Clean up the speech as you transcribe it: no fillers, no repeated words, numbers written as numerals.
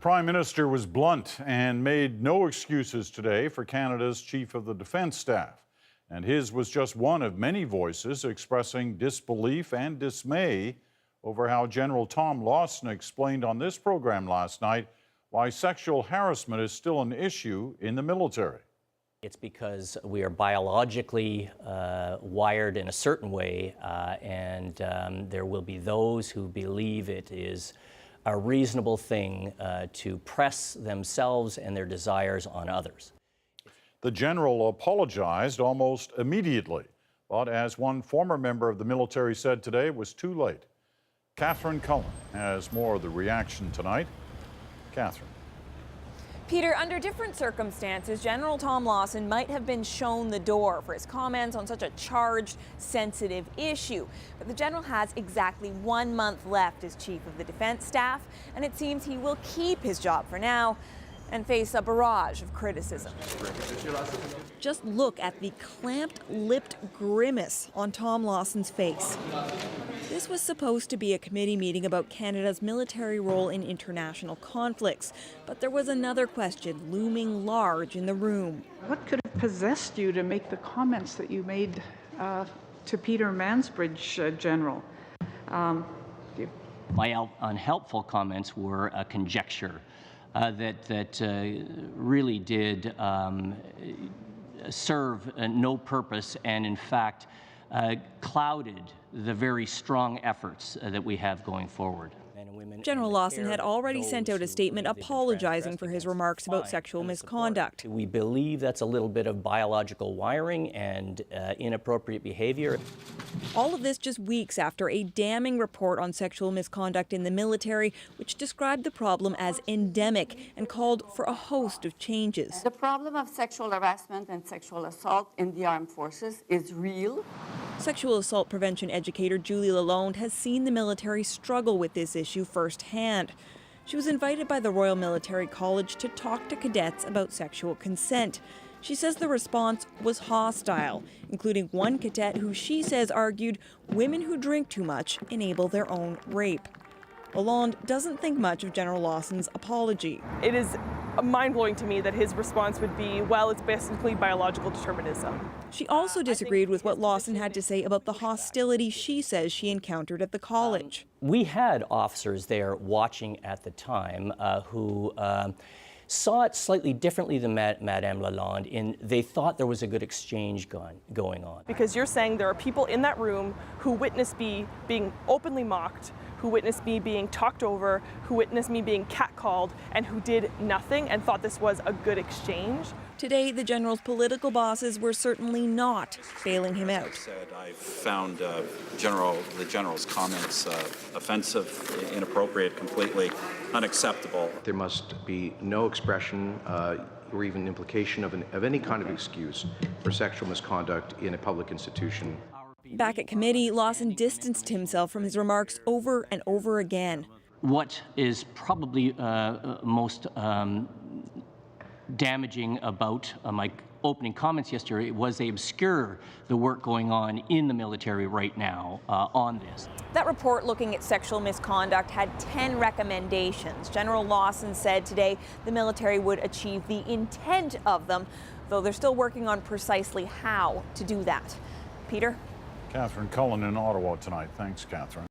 Prime Minister was blunt and made no excuses today for Canada's Chief of the Defence Staff. And his was just one of many voices expressing disbelief and dismay over how General Tom Lawson explained on this program last night why sexual harassment is still an issue in the military. It's because we are biologically wired in a certain way, and there will be those who believe it is a reasonable thing to press themselves and their desires on others. The general apologized almost immediately, but as one former member of the military said today, it was too late. Catherine Cullen has more of the reaction tonight. Catherine. Peter, under different circumstances, General Tom Lawson might have been shown the door for his comments on such a charged, sensitive issue. But the general has exactly 1 month left as Chief of the Defence Staff, and it seems he will keep his job for now and face a barrage of criticism. Just look at the clamped-lipped grimace on Tom Lawson's face. This was supposed to be a committee meeting about Canada's military role in international conflicts, but there was another question looming large in the room. What could have possessed you to make the comments that you made to Peter Mansbridge, General? My unhelpful comments were a conjecture that really did serve no purpose and, in fact, clouded the very strong efforts that we have going forward. General Lawson had already sent out a statement apologizing for his remarks about sexual misconduct. We believe that's a little bit of biological wiring and inappropriate behavior. All of this just weeks after a damning report on sexual misconduct in the military, which described the problem as endemic and called for a host of changes. The problem of sexual harassment and sexual assault in the armed forces is real. Sexual assault prevention educator Julie Lalonde has seen the military struggle with this issue firsthand. She was invited by the Royal Military College to talk to cadets about sexual consent. She says the response was hostile, including one cadet who she says argued women who drink too much enable their own rape. Lalonde doesn't think much of General Lawson's apology. It is mind-blowing to me that his response would be, well, it's basically biological determinism. She also disagreed with what Lawson had to say about the hostility she says she encountered at the college. We had officers there watching at the time who saw it slightly differently than Madame Lalonde, in they thought there was a good exchange going on. Because you're saying there are people in that room who witnessed me being openly mocked, who witnessed me being talked over, who witnessed me being catcalled, and who did nothing and thought this was a good exchange. Today, the general's political bosses were certainly not bailing him out. I found the general's comments offensive, inappropriate, completely unacceptable. There must be no expression or even implication of any kind of excuse for sexual misconduct in a public institution. Back at committee, Lawson distanced himself from his remarks over and over again. What is probably most damaging about my opening comments yesterday was they obscure the work going on in the military right now on this. That report looking at sexual misconduct had 10 recommendations. General Lawson said today the military would achieve the intent of them, though they're still working on precisely how to do that. Peter? Catherine Cullen in Ottawa tonight. Thanks, Catherine.